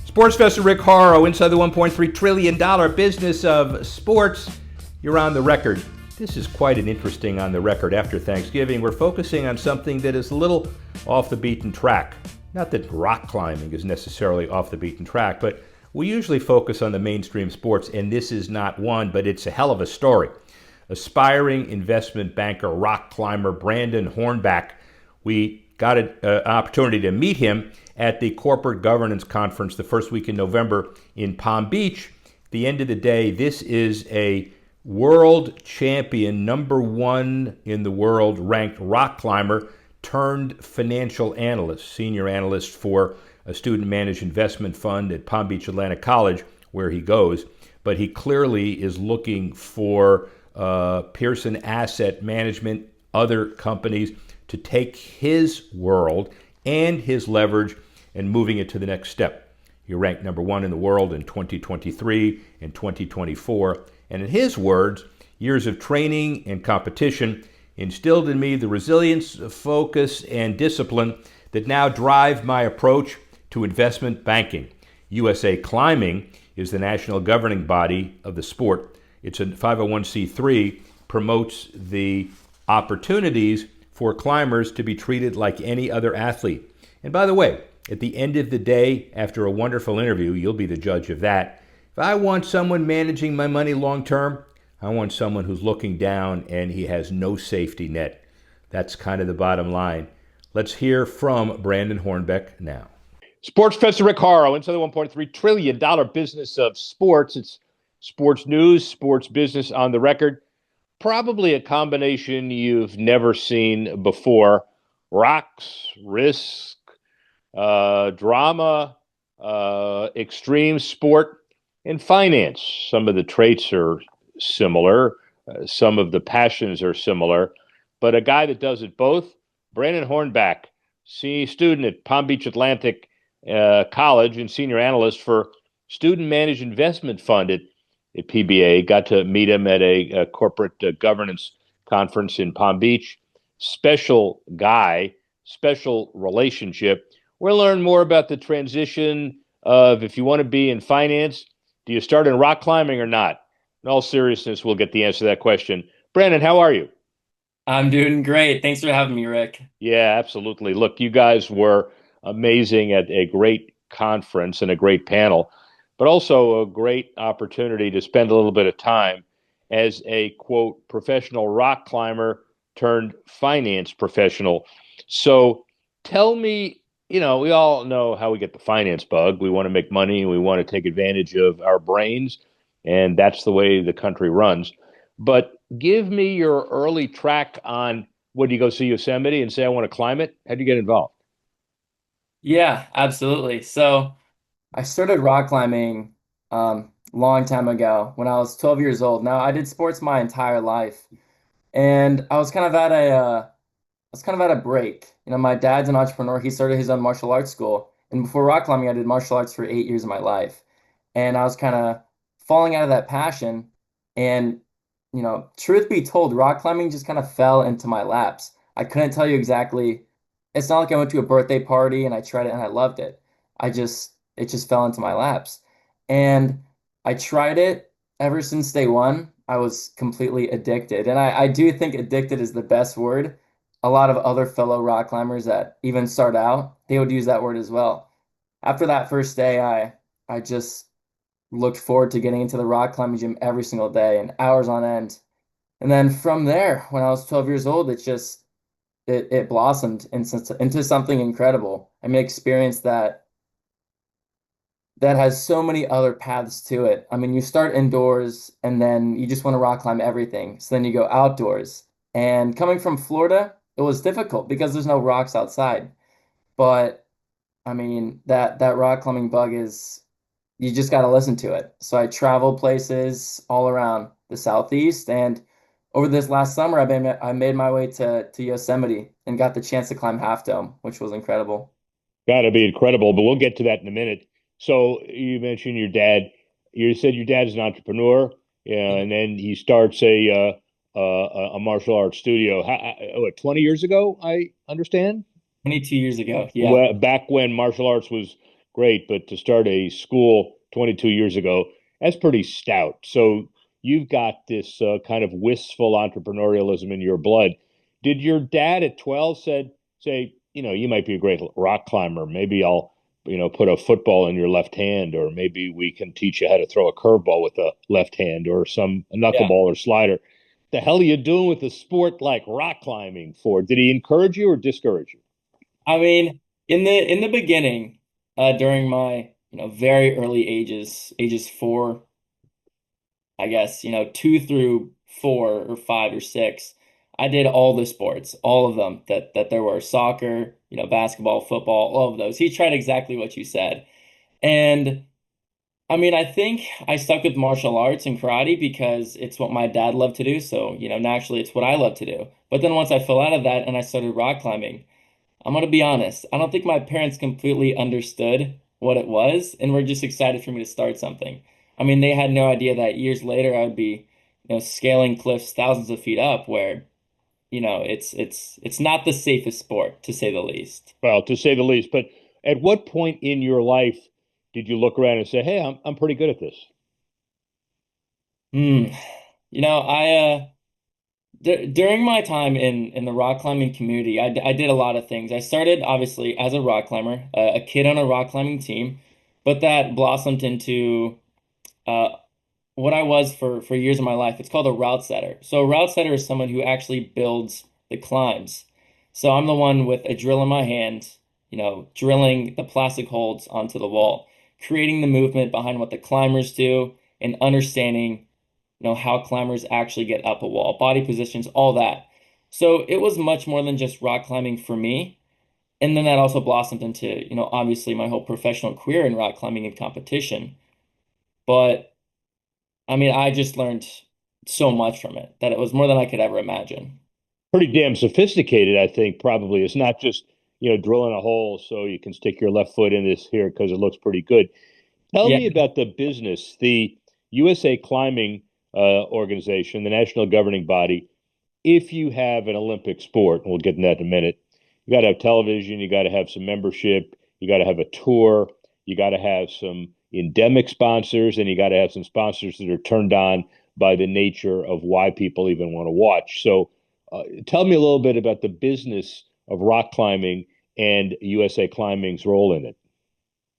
Sports Fester Rick Horrow, inside the $1.3 trillion business of sports. You're on the record. This is quite an interesting on the record after Thanksgiving. We're focusing on something that is a little off the beaten track. Not that rock climbing is necessarily off the beaten track, but we usually focus on the mainstream sports, and this is not one, but it's a hell of a story. Aspiring investment banker, rock climber Brandon Hornback. We got an opportunity to meet him at the Corporate Governance Conference the first week in November in Palm Beach. At the end of the day, this is a world champion, number one in the world ranked rock climber turned financial analyst, senior analyst for a student-managed investment fund at Palm Beach Atlantic College, where he goes. But he clearly is looking for Pearson Asset Management, other companies, to take his world and his leverage and moving it to the next step. He ranked number one in the world in 2023 and 2024. And in his words, years of training and competition instilled in me the resilience, focus, and discipline that now drive my approach to investment banking. USA Climbing is the national governing body of the sport. It's a 501c3, promotes the opportunities for climbers to be treated like any other athlete. And by the way, at the end of the day, after a wonderful interview, you'll be the judge of that. If I want someone managing my money long term, I want someone who's looking down and he has no safety net. That's kind of the bottom line. Let's hear from Brandon Hornback now. Sports Fester Rick Horrow, inside the $1.3 trillion business of sports. It's sports news, sports business on the record. Probably a combination you've never seen before. Rocks, risk, drama, extreme sport, and finance. Some of the traits are similar. Some of the passions are similar. But a guy that does it both, Brandon Hornback, student at Palm Beach Atlantic College and senior analyst for Student Managed Investment Fund at PBA. Got to meet him at a corporate governance conference in Palm Beach. Special guy, special relationship. We'll learn more about the transition of if you want to be in finance, do you start in rock climbing or not? In all seriousness, we'll get the answer to that question. Brandon, how are you? I'm doing great. Thanks for having me, Rick. Yeah, absolutely. Look, you guys were amazing at a great conference and a great panel, but also a great opportunity to spend a little bit of time as a, quote, professional rock climber turned finance professional. So tell me, we all know how we get the finance bug. We want to make money. We want to take advantage of our brains. And that's the way the country runs. But give me your early track on, would you go see Yosemite and say, I want to climb it? How'd you get involved? Yeah, absolutely. So I started rock climbing long time ago when I was 12 years old. Now I did sports my entire life, and I was kind of at a break. My dad's an entrepreneur. He started his own martial arts school, and before rock climbing, I did martial arts for 8 years of my life, and I was kind of falling out of that passion. And truth be told, rock climbing just kind of fell into my laps. I couldn't tell you exactly. It's not like I went to a birthday party and I tried it and I loved it. It just fell into my laps. And I tried it ever since day one. I was completely addicted. And I do think addicted is the best word. A lot of other fellow rock climbers that even start out, they would use that word as well. After that first day, I just looked forward to getting into the rock climbing gym every single day and hours on end. And then from there, when I was 12 years old, it blossomed into something incredible. I mean, experience that has so many other paths to it. I mean, you start indoors and then you just want to rock climb everything. So then you go outdoors. And coming from Florida, it was difficult because there's no rocks outside. But I mean, that rock climbing bug is, you just got to listen to it. So I traveled places all around the Southeast, and over this last summer, I made my way to Yosemite and got the chance to climb Half Dome, which was incredible. Got to be incredible, but we'll get to that in a minute. So you mentioned your dad. You said your dad's an entrepreneur, yeah, and then he starts a martial arts studio. What, 20 years ago, I understand? 22 years ago, yeah. Well, back when martial arts was great, but to start a school 22 years ago, that's pretty stout. So you've got this kind of wistful entrepreneurialism in your blood. Did your dad at 12 say, you might be a great rock climber. Maybe I'll, put a football in your left hand, or maybe we can teach you how to throw a curveball with a left hand or some a Yeah. knuckleball or slider. The hell are you doing with a sport like rock climbing for? Did he encourage you or discourage you? I mean, in the beginning, during my, very early ages 4, I guess, 2 through 4 or 5 or 6, I did all the sports, all of them that there were: soccer, basketball, football, all of those. He tried exactly what you said. And I mean, I think I stuck with martial arts and karate because it's what my dad loved to do. So, naturally it's what I love to do. But then once I fell out of that and I started rock climbing, I'm gonna be honest, I don't think my parents completely understood what it was and were just excited for me to start something. I mean, they had no idea that years later I would be, scaling cliffs thousands of feet up where, it's not the safest sport, to say the least. Well, to say the least. But at what point in your life did you look around and say, "Hey, I'm pretty good at this"? Hmm. I d during my time in the rock climbing community, I did a lot of things. I started obviously as a rock climber, a kid on a rock climbing team, but that blossomed into uh, what I was for years of my life. It's called a route setter. So a route setter is someone who actually builds the climbs. So I'm the one with a drill in my hand, drilling the plastic holds onto the wall, creating the movement behind what the climbers do, and understanding, how climbers actually get up a wall, body positions, all that. So it was much more than just rock climbing for me. And then that also blossomed into, obviously my whole professional career in rock climbing and competition. But I mean, I just learned so much from it that it was more than I could ever imagine. Pretty damn sophisticated, I think, probably. It's not just, drilling a hole so you can stick your left foot in this here because it looks pretty good. Tell Yeah, me about the business. The USA Climbing Organization, the national governing body, if you have an Olympic sport, and we'll get into that in a minute, you got to have television, you got to have some membership, you got to have a tour, you got to have some endemic sponsors, and you got to have some sponsors that are turned on by the nature of why people even want to watch. So, tell me a little bit about the business of rock climbing and USA Climbing's role in it.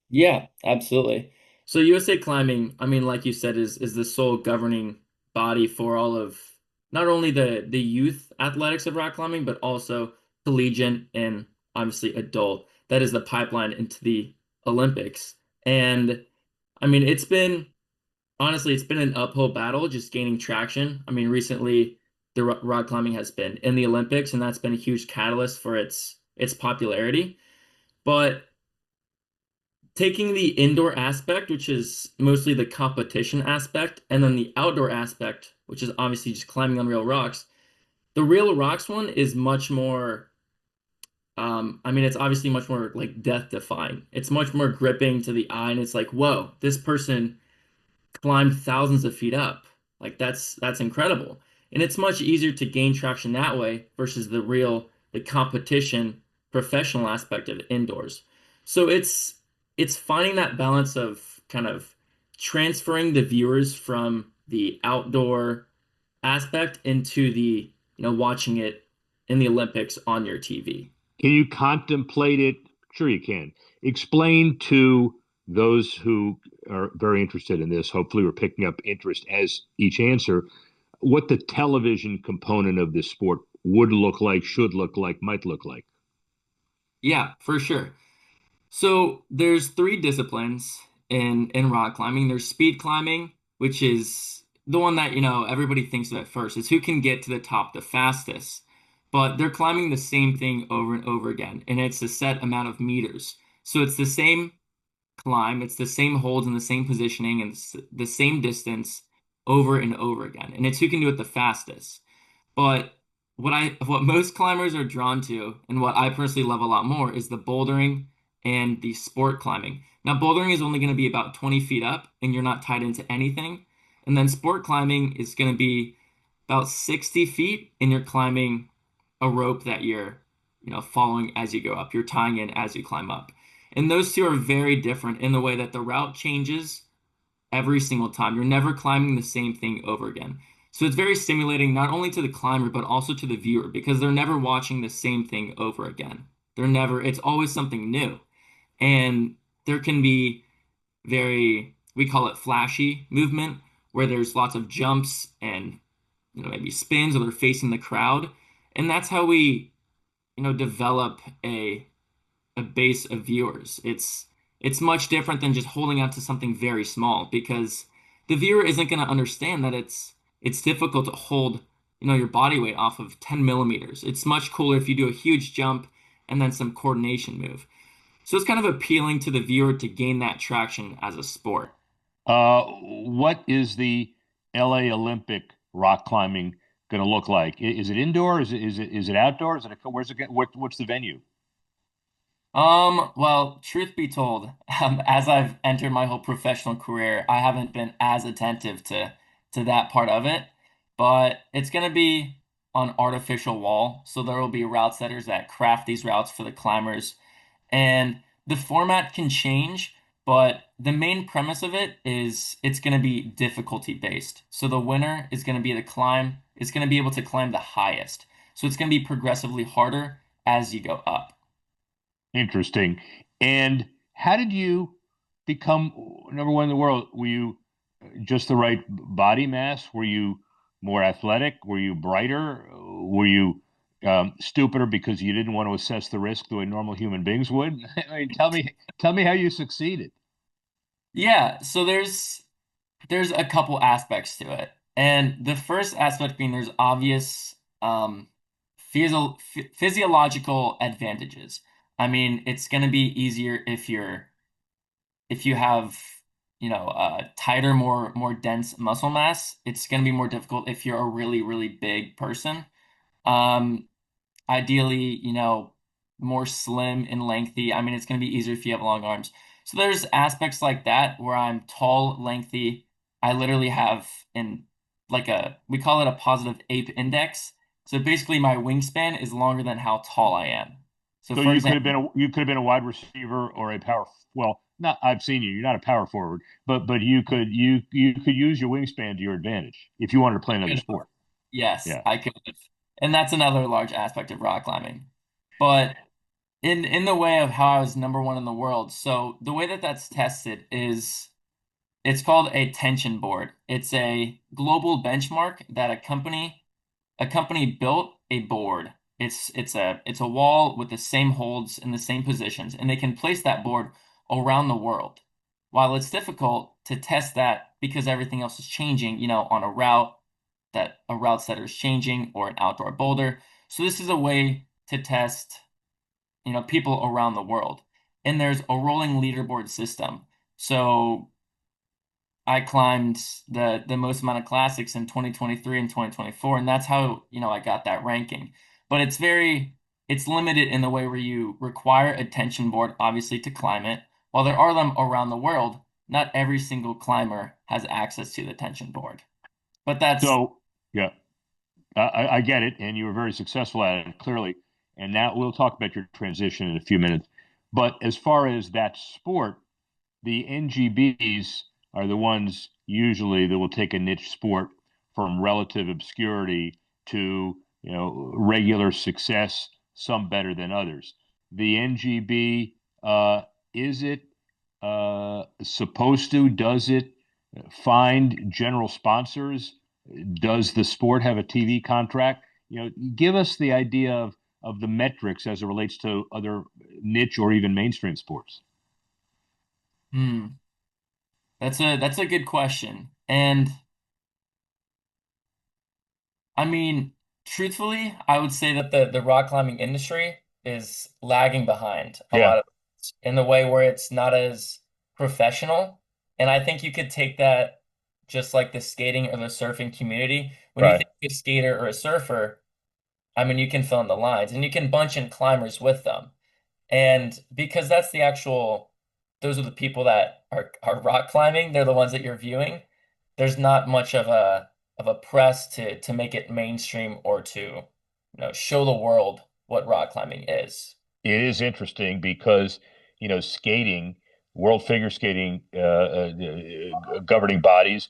yeah, absolutely. So USA Climbing, I mean, like you said, is the sole governing body for all of not only the youth athletics of rock climbing, but also collegiate and obviously adult. That is the pipeline into the Olympics. And I mean, honestly, it's been an uphill battle just gaining traction. I mean, recently the rock climbing has been in the Olympics, and that's been a huge catalyst for its popularity. But taking the indoor aspect, which is mostly the competition aspect, and then the outdoor aspect, which is obviously just climbing on real rocks, the real rocks one is much more. I mean, it's obviously much more like death defying. It's much more gripping to the eye, and it's like, whoa, this person climbed thousands of feet up. Like that's incredible. And it's much easier to gain traction that way versus the competition professional aspect of indoors. So it's finding that balance of kind of transferring the viewers from the outdoor aspect into the, watching it in the Olympics on your TV. Can you contemplate it? Sure, you can. Explain to those who are very interested in this, hopefully, we're picking up interest as each answer, what the television component of this sport would look like, should look like, might look like. Yeah, for sure. So there's three disciplines in rock climbing. There's speed climbing, which is the one that, everybody thinks of at first. It's who can get to the top the fastest. But they're climbing the same thing over and over again, and it's a set amount of meters. So it's the same climb, it's the same holds and the same positioning and the same distance over and over again. And it's who can do it the fastest. But what most climbers are drawn to, and what I personally love a lot more, is the bouldering and the sport climbing. Now, bouldering is only going to be about 20 feet up, and you're not tied into anything. And then sport climbing is going to be about 60 feet, and you're climbing a rope that you're, following as you go up. You're tying in as you climb up. And those two are very different in the way that the route changes every single time. You're never climbing the same thing over again. So it's very stimulating not only to the climber, but also to the viewer because they're never watching the same thing over again. It's always something new. And there can be we call it flashy movement, where there's lots of jumps and, maybe spins or they're facing the crowd. And that's how we, develop a base of viewers. It's much different than just holding out to something very small because the viewer isn't going to understand that it's difficult to hold, your body weight off of 10 millimeters. It's much cooler if you do a huge jump and then some coordination move. So it's kind of appealing to the viewer to gain that traction as a sport. What is the LA Olympic rock climbing going to look like? Is it indoor? Is it outdoor? Where's it what's the venue? Well, truth be told, as I've entered my whole professional career, I haven't been as attentive to that part of it, but it's gonna be on artificial wall. So there will be route setters that craft these routes for the climbers, and the format can change, but the main premise of it is it's gonna be difficulty based. So the winner is gonna be able to climb the highest. So it's gonna be progressively harder as you go up. Interesting. And how did you become number one in the world? Were you just the right body mass? Were you more athletic? Were you brighter? Were you stupider because you didn't want to assess the risk the way normal human beings would? I mean, tell me how you succeeded. Yeah, so there's a couple aspects to it. And the first aspect being there's obvious physiological advantages. I mean, it's going to be easier if you have, tighter, more dense muscle mass. It's going to be more difficult if you're a really, really big person. Um, Ideally, more slim and lengthy. I mean, it's going to be easier if you have long arms. So there's aspects like that where I'm tall, lengthy. I literally have we call it a positive ape index. So basically my wingspan is longer than how tall I am. So So for example, you could have been a wide receiver or a power. Well, not I've seen you. You're not a power forward, but you could use your wingspan to your advantage if you wanted to play another sport. yes, Yeah. I could have. And that's another large aspect of rock climbing. But in the way of how I was number one in the world, so the way that that's tested is it's called a tension board. It's a global benchmark that a company built a board. It's a wall with the same holds in the same positions, and they can place that board around the world. While it's difficult to test that because everything else is changing, on a route that a route setter is changing or an outdoor boulder. So this is a way to test, people around the world. And there's a rolling leaderboard system. So I climbed the most amount of classics in 2023 and 2024, and that's how, I got that ranking. But it's limited in the way where you require a tension board, obviously, to climb it. While there are them around the world, not every single climber has access to the tension board. But that's So yeah, I get it, and you were very successful at it clearly. And now we'll talk about your transition in a few minutes. But as far as that sport, the NGBs are the ones usually that will take a niche sport from relative obscurity to regular success, some better than others. The NGB, is it supposed to? Does it find general sponsors? Does the sport have a TV contract? Give us the idea of the metrics as it relates to other niche or even mainstream sports. hmm, that's a good question. And I mean, truthfully, I would say that the rock climbing industry is lagging behind a Yeah, lot of in the way where it's not as professional. And I think you could take that just like the skating or the surfing community. When you right. think of a skater or a surfer, I mean, you can fill in the lines and you can bunch in climbers with them. And because those are the people that are rock climbing, they're the ones that you're viewing. There's not much of a press to make it mainstream or to, show the world what rock climbing is. It is interesting because skating, world figure skating governing bodies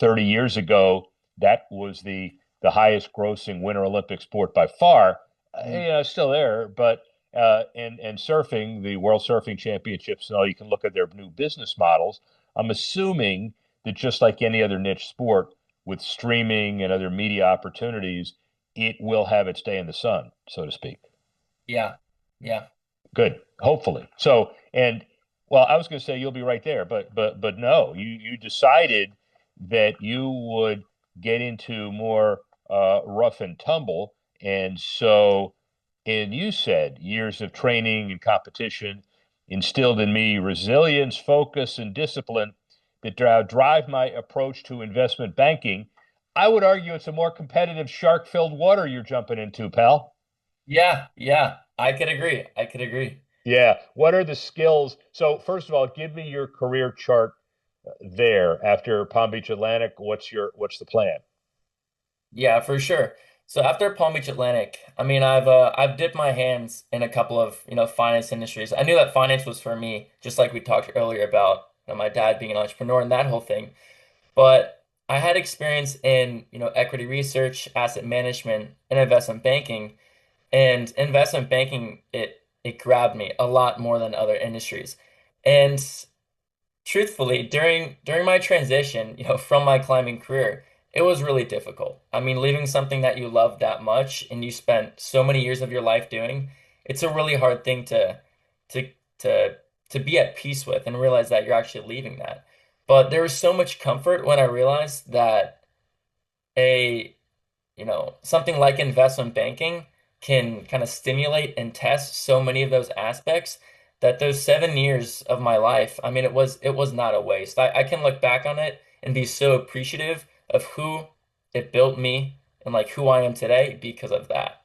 30 years ago, that was the highest grossing Winter Olympic sport by far. Mm. Still there, but and surfing, the World Surfing Championships, and all, you can look at their new business models. I'm assuming that just like any other niche sport, with streaming and other media opportunities, it will have its day in the sun, so to speak. Yeah. Yeah. Good, hopefully. So, and well, I was going to say you'll be right there, but no, you decided that you would get into more rough and tumble, and so, and you said years of training and competition instilled in me resilience, focus, and discipline that drive my approach to investment banking. I would argue it's a more competitive, shark-filled water you're jumping into, pal. Yeah. Yeah. I could agree. I could agree. Yeah. What are the skills? So, first of all, give me your career chart there after Palm Beach Atlantic. What's the plan? Yeah, for sure. So after Palm Beach Atlantic, I mean, I've dipped my hands in a couple of, finance industries. I knew that finance was for me, just like we talked earlier about, my dad being an entrepreneur and that whole thing. But I had experience in, equity research, asset management, and investment banking. And investment banking, it grabbed me a lot more than other industries. And truthfully, during my transition, from my climbing career, it was really difficult. I mean, leaving something that you love that much and you spent so many years of your life doing, it's a really hard thing to to to be at peace with and realize that you're actually leaving that. But there was so much comfort when I realized that a something like investment banking can kind of stimulate and test so many of those aspects that those 7 years of my life, I mean, it was not a waste. I can look back on it and be so appreciative of who it built me and like who I am today because of that.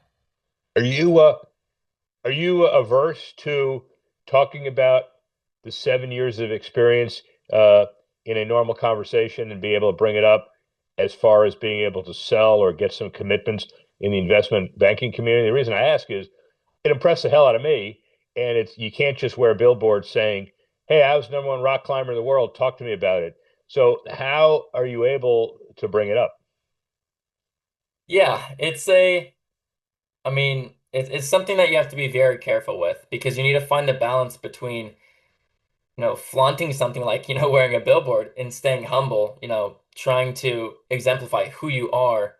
Are you uh, are you averse to talking about the 7 years of experience uh, in a normal conversation and be able to bring it up as far as being able to sell or get some commitments in the investment banking community? The reason I ask is it impressed the hell out of me, and it's you can't just wear billboards saying, "Hey, I was number one rock climber in the world. Talk to me about it." So, how are you able to bring it up? Yeah, I mean, it's something that you have to be very careful with because you need to find the balance between flaunting something like, wearing a billboard and staying humble, trying to exemplify who you are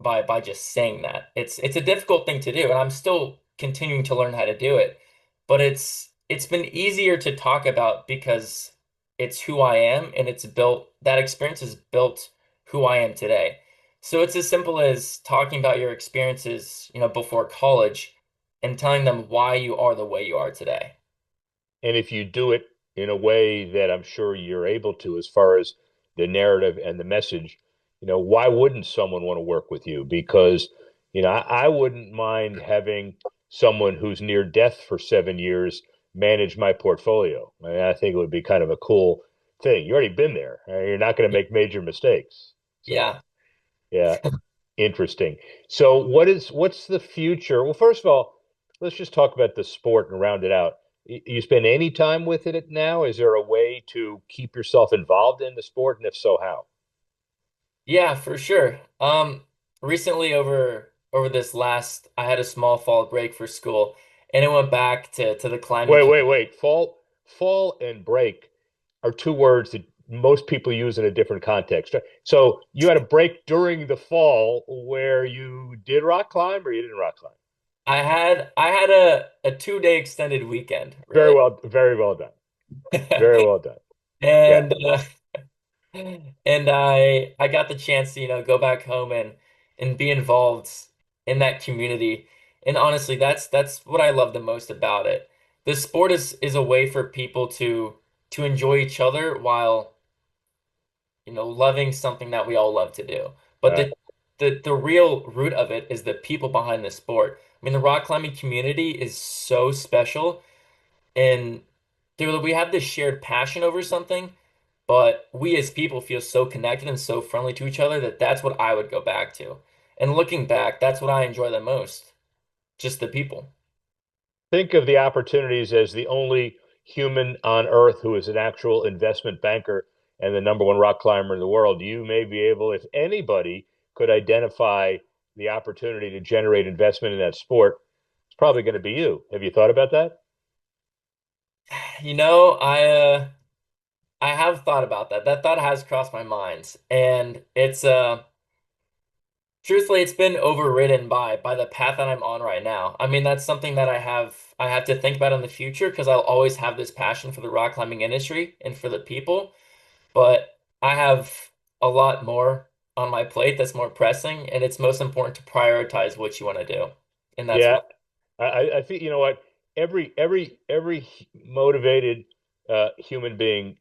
by just saying that. It's a difficult thing to do, and I'm still continuing to learn how to do it. But it's been easier to talk about because it's who I am and it's built that experience has built who I am today. So it's as simple as talking about your experiences, before college and telling them why you are the way you are today. And if you do it in a way that I'm sure you're able to, as far as the narrative and the message, why wouldn't someone want to work with you? Because, I wouldn't mind having someone who's near death for 7 years manage my portfolio. I mean, I think it would be kind of a cool thing. You already been there. You're not going to make major mistakes. So, Yeah. yeah, interesting. So what's the future? Well, first of all, let's just talk about the sport and round it out. You spend any time with it now? Is there a way to keep yourself involved in the sport? And if so, how? Yeah, for sure. Recently over this last, I had a small fall break for school, and it went back to the climbing Wait, wait, community. wait. Fall and break are two words that most people use in a different context. So you had a break during the fall where you did rock climb or you didn't rock climb? I had a 2-day extended weekend, Very really. well, very well done. Very well done. Yeah. And and I got the chance to, go back home and be involved in that community. And honestly, that's what I love the most about it. The sport is a way for people to enjoy each other while loving something that we all love to do. But Uh, the real root of it is the people behind the sport. I mean, the rock climbing community is so special, and we have this shared passion over something, but we as people feel so connected and so friendly to each other that that's what I would go back to. And looking back, that's what I enjoy the most, just the people. think of the opportunities as the only human on earth who is an actual investment banker and the number one rock climber in the world, you may be able, if anybody could identify the opportunity to generate investment in that sport, it's probably going to be you. Have you thought about that? You know, I have thought about that. That thought has crossed my mind. And it's truthfully it's been overridden by the path that I'm on right now. I mean, that's something that I have to think about in the future because I'll always have this passion for the rock climbing industry and for the people, but I have a lot more on my plate that's more pressing, and it's most important to prioritize what you want to do. And that's Yeah, what. I think you know what every motivated human being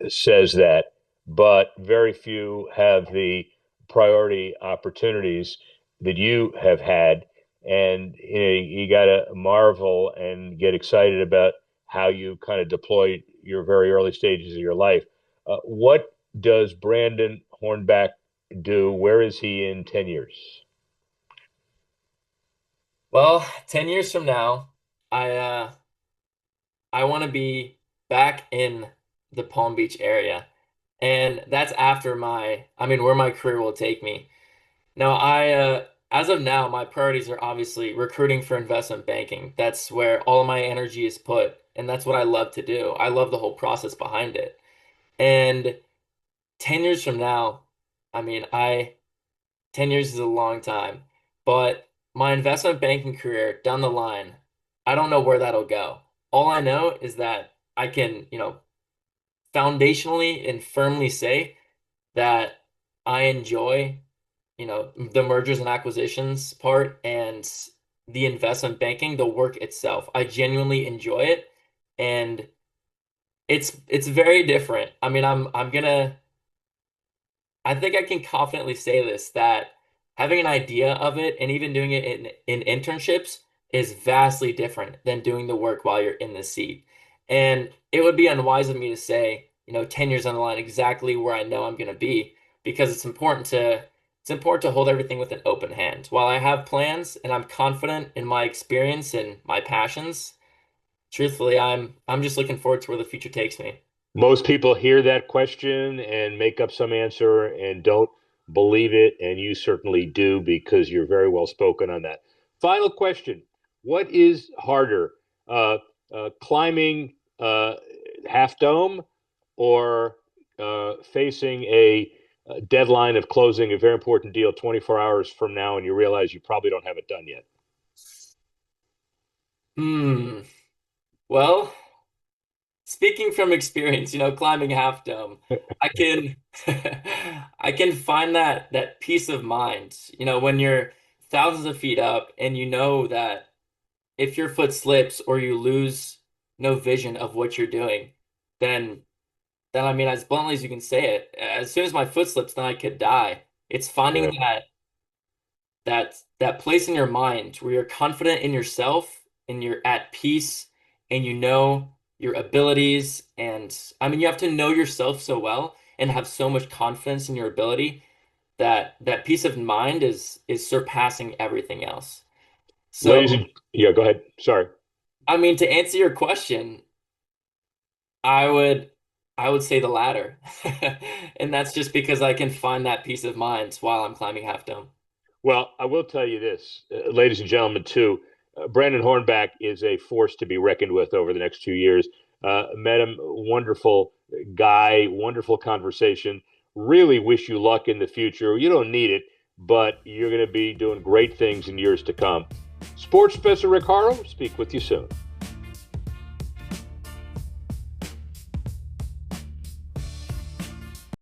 says that, but very few have the priority opportunities that you have had, and you got to marvel and get excited about how you kind of deploy your very early stages of your life. What does Brandon Hornback do? Where is he in 10 years? Well, 10 years from now, I uh I want to be back in the Palm Beach area. And that's after I mean, where my career will take me. Now, as of now, my priorities are obviously recruiting for investment banking. That's where all of my energy is put, and that's what I love to do. I love the whole process behind it. And 10 years from now, I mean, 10 years is a long time, but my investment banking career down the line, I don't know where that'll go. All I know is that I can, foundationally and firmly say that I enjoy, the mergers and acquisitions part and the investment banking, the work itself. I genuinely enjoy it, and it's very different. I mean, I think I can confidently say this that having an idea of it and even doing it in internships is vastly different than doing the work while you're in the seat. And it would be unwise of me to say, 10 years on the line exactly where I know I'm going to be because it's important to hold everything with an open hand. While I have plans and I'm confident in my experience and my passions, truthfully, I'm just looking forward to where the future takes me. Most people hear that question and make up some answer and don't believe it, and you certainly do because you're very well spoken on that. Final question. What is harder, climbing Half Dome or facing a deadline of closing a very important deal 24 hours from now and you realize you probably don't have it done yet? Hmm. Well, speaking from experience, climbing Half Dome, I can I can find that peace of mind, when you're thousands of feet up and you know that if your foot slips or you lose no vision of what you're doing, then I mean, as bluntly as you can say it, as soon as my foot slips, then I could die. It's finding Yeah. that place in your mind where you're confident in yourself and you're at peace and you know your abilities, and I mean you have to know yourself so well and have so much confidence in your ability that that peace of mind is surpassing everything else. Ladies So, and yeah, go ahead. Sorry. I mean, to answer your question, I would I would say the latter. And that's just because I can find that peace of mind while I'm climbing Half Dome. Well, I will tell you this, ladies and gentlemen, too. Brandon Hornback is a force to be reckoned with over the next 2 years. Met him, wonderful guy, wonderful conversation. Really wish you luck in the future. You don't need it, but you're going to be doing great things in years to come. Sports Professor Rick Horrow, speak with you soon.